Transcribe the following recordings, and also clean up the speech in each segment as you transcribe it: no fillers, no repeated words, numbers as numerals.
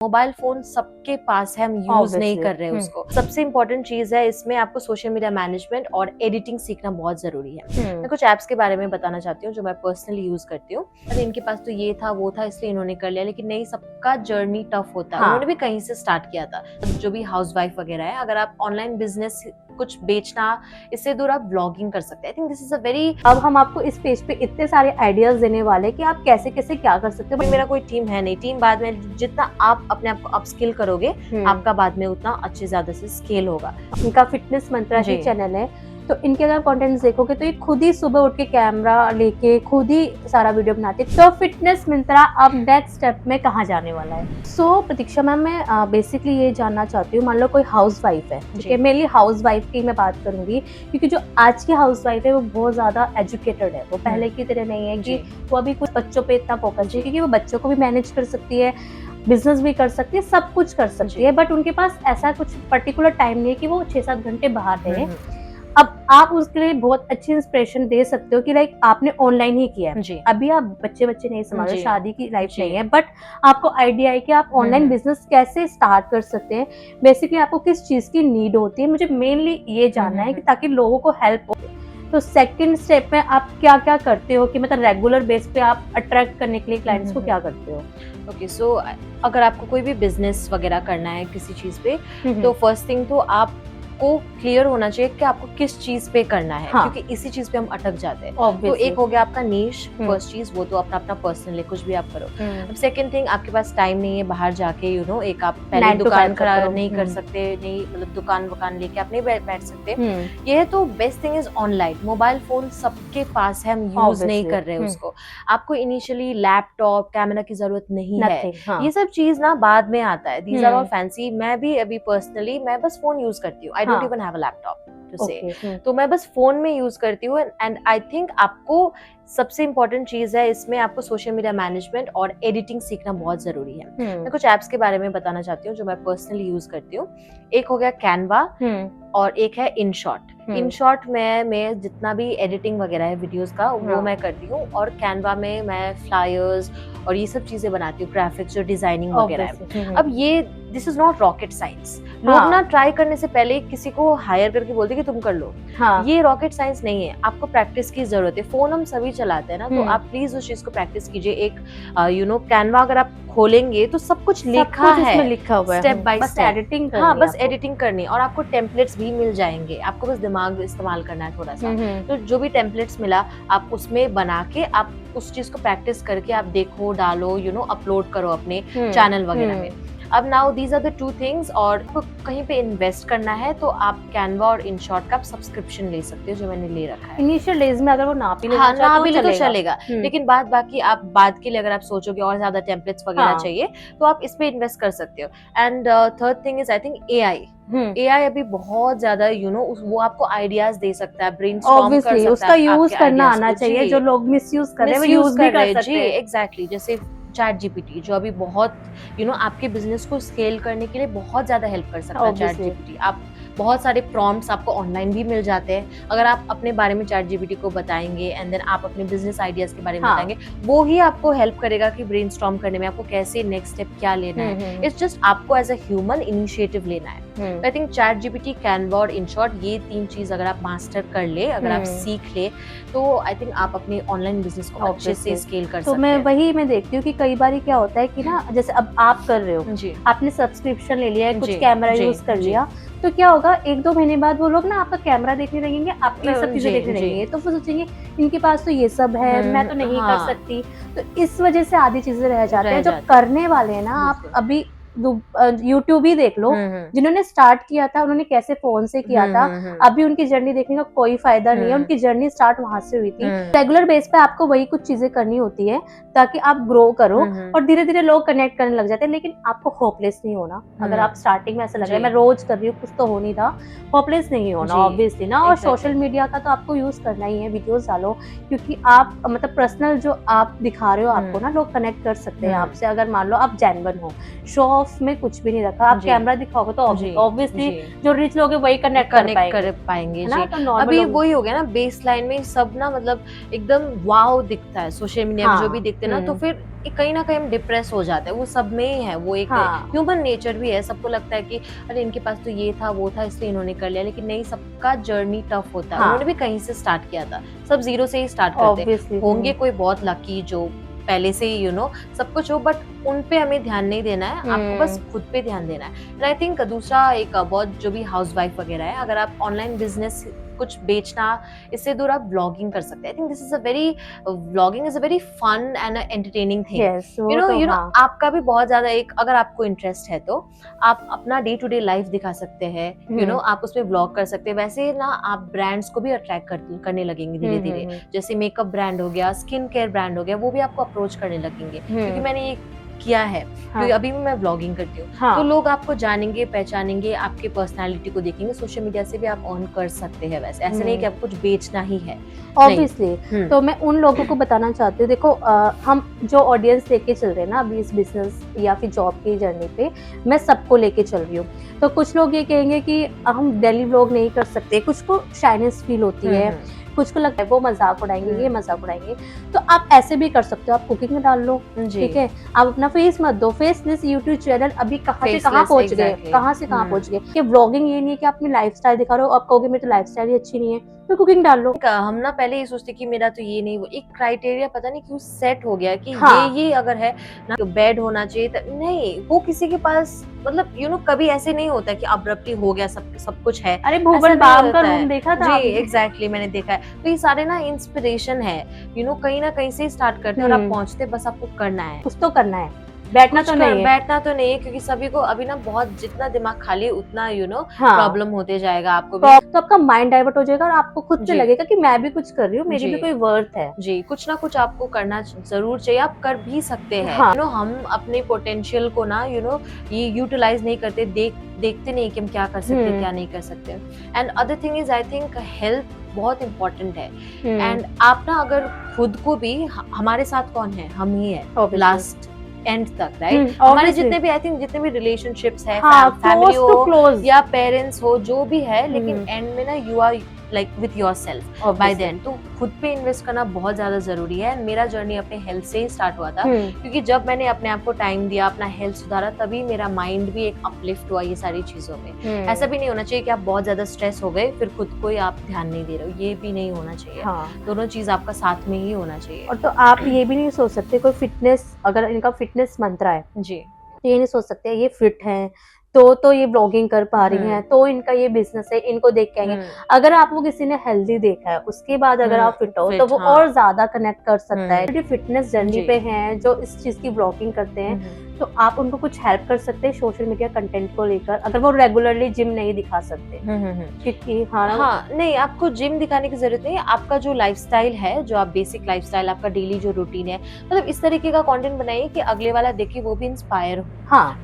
Mobile phone सबके पास है, हम यूज नहीं कर रहे हैं उसको। सबसे इम्पोर्टेंट चीज है इसमें आपको सोशल मीडिया मैनेजमेंट और एडिटिंग सीखना बहुत जरूरी है। मैं कुछ ऐप्स के बारे में बताना चाहती हूँ जो मैं पर्सनली यूज करती हूँ। अरे इनके पास तो ये था वो था इसलिए इन्होंने कर लिया, लेकिन नहीं, सबका जर्नी टफ होता है। उन्होंने भी कहीं से स्टार्ट किया था। जो भी हाउसवाइफ वगैरह है, अगर आप ऑनलाइन बिजनेस कुछ बेचना, इससे दूर आप ब्लॉगिंग कर सकते हैं। I think this is a very. अब हम आपको इस पेज पे इतने सारे आइडियाज देने वाले हैं कि आप कैसे कैसे क्या कर सकते हो। मेरा कोई टीम है नहीं, टीम बाद में जितना आप अपने आप को अपस्किल करोगे आपका बाद में उतना अच्छे ज्यादा से स्केल होगा। इनका फिटनेस मंत्रा ही चैनल है, तो इनके अगर कंटेंट्स देखोगे तो ये खुद ही सुबह उठ के कैमरा लेके खुद ही सारा वीडियो बनाते हैं। तो फिटनेस मंत्रा अब नेक्स्ट स्टेप में कहाँ जाने वाला है? सो प्रतीक्षा मैम, मैं बेसिकली ये जानना चाहती हूँ, मान लो कोई हाउस वाइफ है, ठीक है, मेनली हाउस वाइफ की मैं बात करूंगी, क्योंकि जो आज की हाउस वाइफ है वो बहुत ज्यादा एजुकेटेड है। वो पहले की तरह नहीं है कि वो अभी कुछ बच्चों पे इतना फोकस है, क्योंकि वो बच्चों को भी मैनेज कर सकती है, बिजनेस भी कर सकती है, सब कुछ कर सकती है, बट उनके पास ऐसा कुछ पर्टिकुलर टाइम नहीं है कि वो 6-7 घंटे बाहर रहे। अब आप उसके लिए बहुत अच्छी इंस्पिरेशन दे सकते हो कि लाइक आपने ऑनलाइन ही किया है, अभी आप बच्चे नहीं समझ, शादी की लाइफ नहीं है, बट आपको आइडिया है कि आप ऑनलाइन बिजनेस कैसे स्टार्ट कर सकते हैं। बेसिकली आपको किस चीज की नीड होती है, मुझे मेनली ये जानना है कि ताकि लोगों को हेल्प हो। तो सेकंड स्टेप में आप क्या क्या करते हो कि मतलब रेगुलर बेस पे आप अट्रैक्ट करने के लिए क्लाइंट्स को क्या करते हो? ओके, सो अगर आपको कोई भी बिजनेस वगैरह करना है किसी चीज पे, तो फर्स्ट थिंग तो आपको क्लियर होना चाहिए कि आपको किस चीज पे करना है, क्योंकि इसी चीज पे हम अटक जाते हैं। तो एक हो गया आपका नीश, फर्स्ट चीज, वो तो अपना अपना पर्सनल है, कुछ भी आप करो। अब सेकंड थिंग, आपके पास टाइम नहीं है बाहर जाके एक आप पहले दुकान खड़ा नहीं कर सकते, नहीं मतलब दुकान लेके आप नहीं बैठ सकते। ये है, तो best thing is online. Mobile phone सबके पास है, हम यूज नहीं कर रहे हैं उसको। आपको इनिशियली लैपटॉप कैमरा की जरूरत नहीं है। ये सब चीज ना बाद में आता है, दीज आर ऑल फैंसी। मैं भी अभी पर्सनली मैं बस फोन यूज करती हूँ। I don't even have a laptop to say. तो मैं बस फोन में यूज करती हूँ, एंड आई थिंक आपको सबसे इम्पोर्टेंट चीज है इसमें आपको सोशल मीडिया मैनेजमेंट और एडिटिंग सीखना बहुत जरूरी है। मैं कुछ ऐप्स के बारे में बताना चाहती हूँ जो मैं पर्सनली यूज करती हूँ। एक हो गया कैनवा और एक है इनशॉट। इनशॉट में मैं जितना भी एडिटिंग वगैरह है वीडियोस का वो मैं करती हूँ, और कैनवा में मैं फ्लायर्स और ये सब चीजें बनाती हूँ, ग्राफिक्स जो डिजाइनिंग वगैरह है। अब ये this is not rocket science. लोग ना ट्राई करने से पहले किसी को हायर करके बोलते कि तुम कर लो। ये रॉकेट साइंस नहीं है, आपको प्रैक्टिस की जरूरत है। फोन हम सभी चलाते हैं ना, तो आप प्लीज उस चीज को प्रैक्टिस कीजिए। एक कैनवा अगर आप खोलेंगे तो सब कुछ लिखा हुआ है स्टेप बाय स्टेप। एडिटिंग, बस एडिटिंग करनी है, और आपको टेम्पलेट्स भी मिल जाएंगे। आपको बस दिमाग इस्तेमाल करना है थोड़ा सा। तो जो भी टेम्पलेट्स मिला आप उसमें बना के आप उस चीज को प्रैक्टिस करके आप देखो, डालो, अपलोड करो अपने चैनल वगैरह में। अब now these are the two things. और कहीं पे इन्वेस्ट करना है तो आप कैनवा और इनशॉट का सब्सक्रिप्शन ले सकते हो, जो मैंने ले रखा है। इनिशियल डेज में अगर वो ना भी ले तो चलेगा, लेकिन बाकी आप बाद के लिए अगर आप सोचोगे और ज्यादा टेम्पलेट्स वगैरह चाहिए तो आप इस पे इन्वेस्ट कर सकते हो। And third thing is I think AI अभी बहुत ज्यादा वो आपको आइडियाज दे सकता है, ब्रेनस्टॉर्म कर सकता है। उसका यूज करना आना चाहिए। जो लोग मिसयूज कर रहे हैं वो यूज भी कर सकते हैं। एग्जैक्टली, जैसे चैट जीपीटी जो अभी बहुत आपके बिजनेस को स्केल करने के लिए बहुत ज्यादा हेल्प कर सकता है। चैट जीपीटी, आप बहुत सारे प्रॉम्प्ट्स आपको ऑनलाइन भी मिल जाते हैं। अगर आप अपने बारे में चैट जीपीटी को बताएंगे एंड देन आप अपने बिजनेस आइडियाज के बारे में बताएंगे, वो ही आपको हेल्प करेगा कि ब्रेनस्टॉर्म करने में आपको कैसे नेक्स्ट स्टेप क्या लेना है। इट्स जस्ट आपको एज अ ह्यूमन इनिशिएटिव लेना है। I think chat GPT, Canva और इनशॉट, ये 3 चीज अगर आप मास्टर कर ले, अगर आप सीख ले, तो आई थिंक आप अपने ऑनलाइन बिजनेस को अच्छे से स्केल कर सकते हैं। तो मैं देखती हूँ कि कई बार क्या होता है कि ना, जैसे अब आप कर रहे हो, आपने सब्सक्रिप्शन ले लिया है, कुछ कैमरा यूज कर लिया, तो क्या होगा 1-2 महीने बाद वो लोग ना आपका कैमरा देखने लगेंगे, आपकी सब चीजें देखने लगेंगे, तो फिर सोचेंगे इनके पास तो ये सब है, मैं तो नहीं कर सकती। तो इस वजह से आधी चीजें रह जाती है। जो करने वाले हैं ना, आप अभी यूट्यूब ही देख लो, जिन्होंने स्टार्ट किया था उन्होंने कैसे फोन से किया था, अभी उनकी जर्नी देखने का कोई फायदा नहीं है। उनकी जर्नी स्टार्ट वहां से हुई थी। रेगुलर बेस पे आपको वही कुछ चीजें करनी होती है ताकि आप ग्रो करो, और धीरे धीरे लोग कनेक्ट करने लग जाते हैं। लेकिन आपको होपलेस नहीं होना। अगर आप स्टार्टिंग में ऐसा लग रहा है मैं रोज कर रही हूँ, कुछ तो हो नहीं था, होपलेस नहीं होना ऑब्वियसली ना। और सोशल मीडिया का तो आपको यूज करना ही है, वीडियोस डालो, क्योंकि आप मतलब पर्सनल जो आप दिखा रहे हो, आपको ना लोग कनेक्ट कर सकते हैं आपसे। अगर मान लो आप जेन्युइन हो, शो ऑफ में कुछ भी नहीं रखा, आप कैमरा दिखाओगे तो ऑब्वियसली जो रिच लोग हैं वही कनेक्ट कर पाएंगे ना। तो अभी वही हो गया ना, बेस लाइन में सब ना मतलब एकदम वाव दिखता है सोशल मीडिया में जो भी दिखते हैं ना, तो फिर कहीं ना कहीं हम डिप्रेस हो जाते हैं, वो सब में ही है, वो एक ह्यूमन नेचर भी है। सबको लगता है कि अरे इनके पास तो ये था वो था इसलिए इन्होंने कर लिया, लेकिन नहीं, सबका जर्नी टफ होता है। उन्होंने भी कहीं से स्टार्ट किया था, सब जीरो से ही स्टार्ट करते हैं। होंगे कोई बहुत लकी जो पहले से ही सब कुछ हो, बट उन पे हमें ध्यान नहीं देना है, आपको बस खुद पे ध्यान देना है। एंड आई थिंक दूसरा एक बहुत जो भी हाउसवाइफ वगैरह है, अगर आप ऑनलाइन बिजनेस कुछ बेचना, इससे दूर आप ब्लॉगिंग कर सकते हैं। I think this is blogging is a very fun and entertaining thing. You know आपका भी बहुत ज्यादा अगर आपको इंटरेस्ट है तो आप अपना डे टू डे लाइफ दिखा सकते हैं, आप उसमें ब्लॉग कर सकते हैं। वैसे ना आप ब्रांड्स को भी अट्रैक्ट करने लगेंगे धीरे धीरे, जैसे मेकअप ब्रांड हो गया, स्किन केयर ब्रांड हो गया, वो भी आपको अप्रोच करने लगेंगे, क्योंकि मैंने ये किया है। क्योंकि अभी भी मैं ब्लॉगिंग करती हूँ, तो लोग आपको जानेंगे, पहचानेंगे, आपके पर्सनालिटी को देखेंगे। सोशल मीडिया से भी आप ऑन कर सकते हैं, वैसे ऐसे नहीं कि आपको कुछ बेचना ही है ऑब्वियसली। तो मैं उन लोगों को बताना चाहती हूँ, देखो हम जो ऑडियंस लेके चल रहे हैं ना अभी इस बिजनेस या फिर जॉब की जर्नी पे, मैं सबको लेके चल रही हूँ। तो कुछ लोग ये कहेंगे कि हम डेली व्लॉग नहीं कर सकते, कुछ को शाइनेस फील होती है, कुछ को लगता है वो मजाक उड़ाएंगे, ये मजाक उड़ाएंगे। तो आप ऐसे भी कर सकते हो, आप कुकिंग में डाल लो, ठीक है, आप अपना फेस मत दो, फेसलेस यूट्यूब चैनल अभी कहाँ से कहाँ पहुंच गए, कहाँ से कहाँ पहुंच गए। कि व्लॉगिंग ये नहीं है कि आप अपनी लाइफस्टाइल दिखा रहे हो, आप कहोगे मेरी तो लाइफस्टाइल ही अच्छी नहीं है, तो कुकिंग डाल लो। हम ना पहले ये सोचते कि मेरा तो ये नहीं, वो एक क्राइटेरिया पता नहीं क्यों सेट हो गया कि ये अगर है ना तो बेड होना चाहिए, नहीं, वो किसी के पास मतलब कभी ऐसे नहीं होता कि अब्रप्टली हो गया सब कुछ है। अरे भुवन बाम का रूम देखा था जी, एग्जैक्टली मैंने देखा है। तो ये सारे ना इंस्पिरेशन है, कहीं ना कहीं से स्टार्ट करते हैं और आप पहुंचते, बस आपको करना है, कुछ तो करना है, बैठना तो नहीं है, क्योंकि सभी को अभी ना बहुत जितना दिमाग खाली उतना प्रॉब्लम होते जाएगा आपको भी। तो आपका माइंड डाइवर्ट हो जाएगा और आपको खुद से लगेगा कि मैं भी कुछ कर रही हूँ, मेरी भी कोई वर्थ है। जी, कुछ ना कुछ आपको करना जरूर चाहिए, आप कर भी सकते हैं। हम अपने पोटेंशियल को ना ये यूटिलाइज नहीं करते, देखते नहीं कि हम क्या कर सकते हैं, क्या नहीं कर सकते। And other thing is I think health बहुत इम्पोर्टेंट है। एंड आप ना अगर खुद को भी, हमारे साथ कौन है, हम ही है लास्ट एंड तक, राइट? हमारे जितने भी आई थिंक जितने भी रिलेशनशिप्स है, फैमिली हो या पेरेंट्स हो, जो भी है, लेकिन एंड में ना you are like with yourself by then. तो खुद पे इन्वेस्ट करना बहुत ज्यादा जरूरी है। मेरा जर्नी अपने हेल्थ से ही स्टार्ट हुआ था, क्योंकि जब मैंने अपने आप को टाइम दिया, अपना हेल्थ सुधारा, तभी मेरा माइंड भी एक अपलिफ्ट हुआ ये सारी चीजों में। ऐसा भी नहीं होना चाहिए कि आप बहुत ज्यादा स्ट्रेस हो गए फिर खुद को ही आप ध्यान नहीं दे रहे हो, ये भी नहीं होना चाहिए। दोनों चीज आपका साथ में ही होना चाहिए। और तो आप ये भी नहीं सोच सकते, कोई फिटनेस, अगर इनका फिटनेस मंत्र है जी, तो ये नहीं सोच सकते ये फिट है तो ये ब्लॉगिंग कर पा रही हैं, तो इनका ये बिजनेस है, इनको देख के आएंगे। अगर आपको किसी ने हेल्दी देखा है, उसके बाद अगर आप फिट हो तो वो और ज्यादा कनेक्ट कर सकता है। जो फिटनेस जर्नी पे हैं, जो इस चीज की ब्लॉगिंग करते हैं, तो आप उनको कुछ हेल्प कर सकते हैं सोशल मीडिया कंटेंट को लेकर, अगर वो रेगुलरली जिम नहीं दिखा सकते। क्योंकि नहीं, आपको जिम दिखाने की जरूरत नहीं है। आपका जो लाइफस्टाइल है, जो आप बेसिक लाइफस्टाइल, आपका डेली जो रूटीन है, मतलब इस तरीके का कंटेंट बनाइए कि अगले वाला देखे वो भी इंस्पायर हो।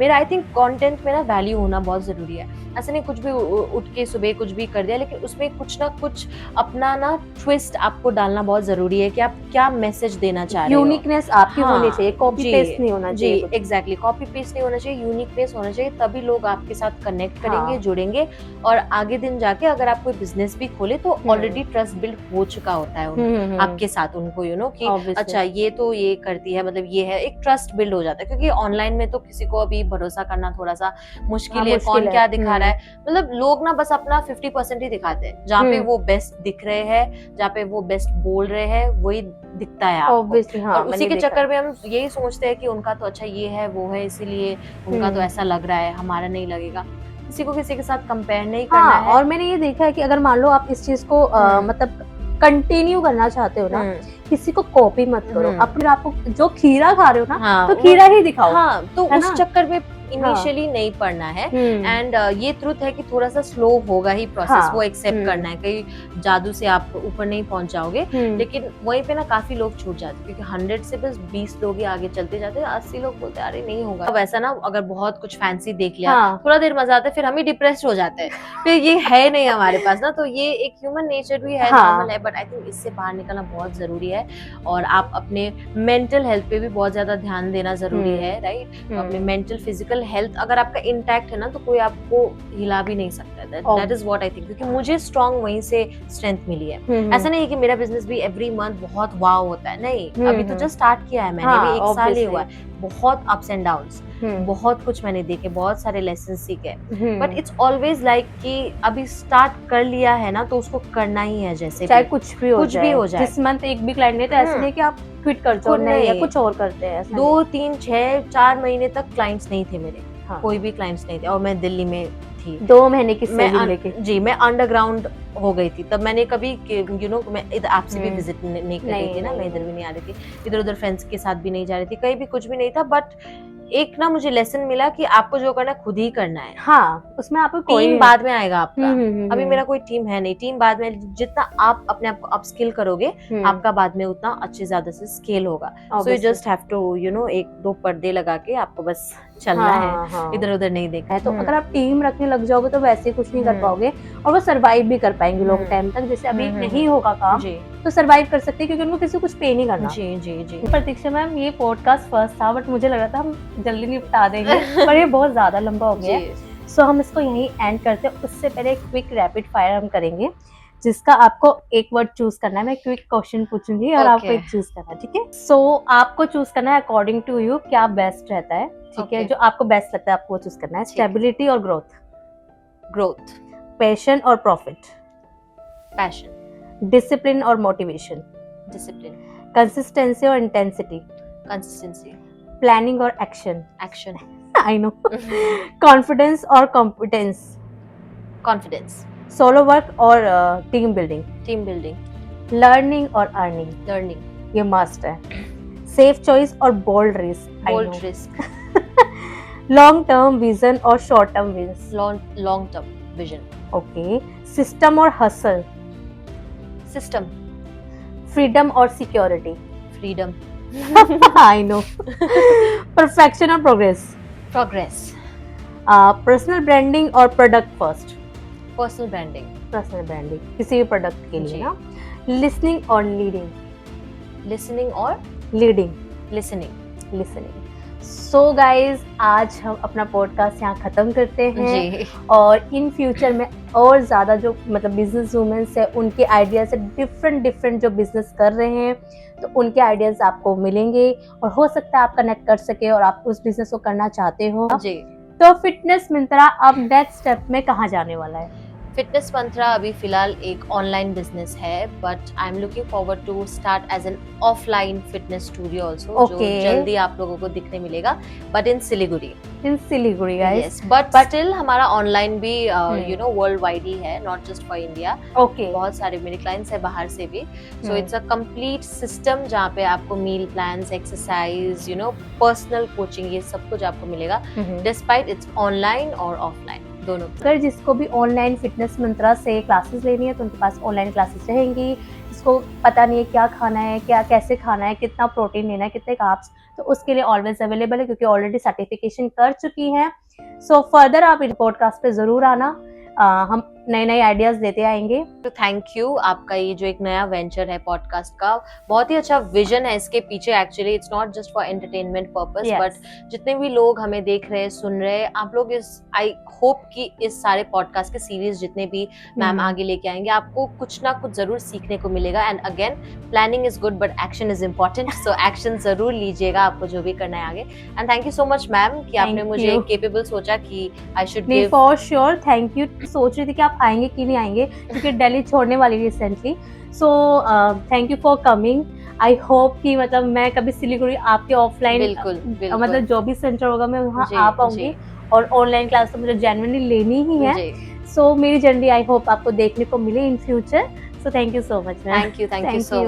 मेरा आई थिंक कंटेंट में ना वैल्यू होना बहुत जरूरी है। ऐसे नहीं कुछ भी उठ के सुबह कुछ भी कर दिया, लेकिन उसमें कुछ ना कुछ अपना ना ट्विस्ट आपको डालना बहुत जरूरी है कि आप क्या मैसेज देना चाह रहे हो। यूनिकनेस आपकी होनी चाहिए, कॉपी पेस्ट नहीं होना चाहिए। एग्जैक्टली, कॉपी पेस्ट नहीं होना चाहिए, यूनिकनेस होना चाहिए, तभी लोग आपके साथ कनेक्ट करेंगे, जुड़ेंगे। और आगे दिन जाके अगर आप कोई बिजनेस भी खोले तो ऑलरेडी ट्रस्ट बिल्ड हो चुका होता है आपके साथ, उनको कि अच्छा ये तो ये करती है, मतलब ये है, एक ट्रस्ट बिल्ड हो जाता है। क्योंकि ऑनलाइन में तो किसी को अभी भरोसा करना थोड़ा सा मुश्किल है, कौन क्या दिखा रहा है। मतलब लोग ना बस अपना 50% ही दिखाते हैं, जहाँ पे वो बेस्ट दिख रहे हैं, जहाँ पे वो बेस्ट बोल रहे हैं, वही दिखता है आपको। और उसी के चक्कर में हम यही सोचते हैं कि उनका तो अच्छा ये है वो है, इसीलिए उनका तो ऐसा लग रहा है, हमारा नहीं लगेगा। किसी को किसी के साथ कंपेयर नहीं करना है। और मैंने ये देखा है कि अगर मान लो आप इस चीज को मतलब कंटिन्यू करना चाहते हो ना, किसी को कॉपी मत करो। अपने आपको जो खीरा खा रहे हो ना, तो खीरा ही दिखाओ। तो उस चक्कर में इनिशियली नहीं पढ़ना है। एंड ये ट्रुथ है कि थोड़ा सा स्लो होगा ही प्रोसेस, वो एक्सेप्ट करना है। कहीं जादू से आप ऊपर नहीं पहुंच जाओगे, लेकिन वहीं पे ना काफी लोग छूट जाते, क्योंकि 100 से बस 20 लोग ही आगे चलते जाते हैं, 80 लोग बोलते हैं अरे नहीं होगा। अब ऐसा ना, अगर बहुत कुछ फैंसी देख लिया, थोड़ा देर मजा आता है, फिर हम ही डिप्रेस्ड हो जाते हैं, फिर ये है नहीं हमारे पास ना। तो ये एक ह्यूमन नेचर भी है, नॉर्मल है, बट आई थिंक इससे बाहर निकलना बहुत जरूरी है। है, और आप अपने मेंटल हेल्थ पे भी बहुत ज्यादा ध्यान देना जरूरी है, राइट। अपने मेंटल फिजिकल हेल्थ अगर आपका इंटैक्ट है ना तो कोई आपको हिला भी नहीं सकता। That is what I think, क्योंकि मुझे स्ट्रॉन्ग वहीं से स्ट्रेंथ मिली है। ऐसा नहीं है कि मेरा बिजनेस भी एवरी मंथ बहुत वाव होता है, नहीं, अभी तो जस्ट स्टार्ट किया है मैंने, भी 1 साल ही हुआ है, बहुत अप्स एंड डाउन्स, बहुत कुछ मैंने देखे, बहुत सारे लेसन सीखे, बट इट्स ऑलवेज लाइक कि अभी स्टार्ट कर लिया है ना तो उसको करना ही है, जैसे चाहे कुछ भी हो जाए। जिस मंथ एक भी क्लाइंट नहीं तो ऐसे नहीं कि आप क्विट कर दो, नहीं या कुछ और करते हैं। 2, 3, 6, 4 महीने तक क्लाइंट्स नहीं थे मेरे, कोई भी क्लाइंट्स नहीं थे, और मैं दिल्ली में थी 2 महीने की सेविंग लेके। जी, मैं अंडरग्राउंड हो गई थी तब। मैंने कभी मैं इधर आपसे भी विजिट नहीं कर रही थी ना, मैं इधर भी नहीं आ रही थी, इधर उधर फ्रेंड्स के साथ भी नहीं जा रही थी, कहीं भी कुछ भी नहीं था। बट एक ना मुझे लेसन मिला कि आपको जो करना है खुद ही करना है। हाँ, उसमें आपको टीम बाद में आएगा आपका। अभी मेरा कोई टीम है नहीं, टीम बाद में, जितना आप अपने आप को अपस्किल करोगे आपका बाद में उतना अच्छे ज्यादा से स्केल होगा। So you just have to 1-2 पर्दे लगा के आपको बस चलना है, इधर उधर नहीं देखना है। तो अगर आप टीम रखने लग जाओगे तो वैसे कुछ नहीं कर पाओगे, और वो सरवाइव भी कर पाएंगे लॉन्ग टाइम तक। जैसे अभी नहीं होगा काम तो सरवाइव कर सकते हैं, क्योंकि उनको किसी को कुछ पे नहीं करना। जी। प्रतीक्षा मैम, ये पॉडकास्ट फर्स्ट था, बट मुझे लग रहा था हम जल्दी निपटा देंगे, पर ये बहुत ज्यादा लंबा हो गया है। सो हम इसको यहीं एंड करते हैं। उससे पहले एक क्विक रैपिड फायर हम करेंगे, जिसका आपको एक वर्ड चूज करना है। मैं क्विक क्वेश्चन पूछूंगी और आपको एक चूज करना है, ठीक है। सो आपको चूज करना है अकॉर्डिंग टू यू क्या बेस्ट रहता है, ठीक है। जो आपको बेस्ट लगता है आपको वो चूज करना है। स्टेबिलिटी और ग्रोथ, पैशन और प्रॉफिट, पैशन, डिसिप्लिन और मोटिवेशन, डिसिप्लिन, कंसिस्टेंसी और इंटेंसिटी, कंसिस्टेंसी, प्लानिंग और एक्शन, आई नो, कॉन्फिडेंस और कॉम्पिटेंस, कॉन्फिडेंस, सोलो वर्क और टीम बिल्डिंग, लर्निंग और अर्निंग, लर्निंग, ये मस्ट है। सेफ चॉइस और bold risk, long term vision और short term wins, long term vision, okay. System और hustle, system, freedom और security, freedom, I know, perfection और progress, personal branding और product first, personal branding, किसी भी product के लिए ना। लिसनिंग और लीडिंग, लिसनिंग। सो गाइज, आज हम अपना पॉडकास्ट यहाँ खत्म करते हैं जी। और इन फ्यूचर में और ज्यादा जो मतलब बिजनेस वुमेन्स है उनके आइडियाज से डिफरेंट जो बिजनेस कर रहे हैं तो उनके आइडियाज आपको मिलेंगे, और हो सकता है आप कनेक्ट कर सके और आप उस बिजनेस को करना चाहते हो जी। तो फिटनेस मंत्रा अब नेक्स्ट स्टेप में कहाँ जाने वाला है? फिटनेस मंत्रा अभी फिलहाल एक ऑनलाइन बिजनेस है, but I am looking forward to start as an offline fitness studio also, जो जल्दी आप लोगों को दिखने मिलेगा, but in Siliguri guys. But still हमारा ऑनलाइन भी वर्ल्ड वाइड ही है, नॉट जस्ट फॉर इंडिया। बहुत सारे मेरे क्लाइंट्स है बाहर से भी। So it's a complete system जहाँ पे आपको मील प्लान्स, एक्सरसाइज, पर्सनल कोचिंग, ये सब कुछ आपको मिलेगा, डिस्पाइट इट्स ऑनलाइन और ऑफलाइन दोनों। अगर जिसको भी ऑनलाइन फिटनेस मंत्रा से क्लासेस लेनी है तो उनके पास ऑनलाइन क्लासेस रहेंगी। जिसको पता नहीं है क्या खाना है, क्या कैसे खाना है, कितना प्रोटीन लेना है, कितने कार्ब्स, तो उसके लिए ऑलवेज अवेलेबल है, क्योंकि ऑलरेडी सर्टिफिकेशन कर चुकी हैं। सो फर्दर आप इस पॉडकास्ट पे जरूर आना, हम नए आइडियाज देते आएंगे। तो थैंक यू, आपका ये जो एक नया वेंचर है पॉडकास्ट का, बहुत ही अच्छा विजन है इसके पीछे। Actually it's not just for entertainment purpose, but जितने भी लोग हमें देख रहे हैं, सुन रहे हैं, आप लोग आई होप कि इस सारे पॉडकास्ट के सीरीज जितने भी मैम आगे लेके आएंगे, आपको कुछ ना कुछ जरूर सीखने को मिलेगा। And again, planning is good but action is important, so action जरूर लीजिएगा आपको जो भी करना है आगे। And thank you so much ma'am कि आपने मुझे केपेबल सोचा कि I should give. For sure, thank you. सोच रही थी कि आप आएंगे कि नहीं आएंगे, क्योंकि दिल्ली छोड़ने वाली recently. So thank you for coming. I hope कि मतलब मैं कभी सिलीगुड़ी आपके ऑफलाइन बिल्कुल। मतलब जो भी सेंटर होगा मैं वहाँ आ पाऊंगी, और ऑनलाइन क्लास तो मुझे जेन्युइनली लेनी ही है। सो मेरी जर्नी आई होप आपको देखने को मिले in future. So thank you so much. Thank you so much.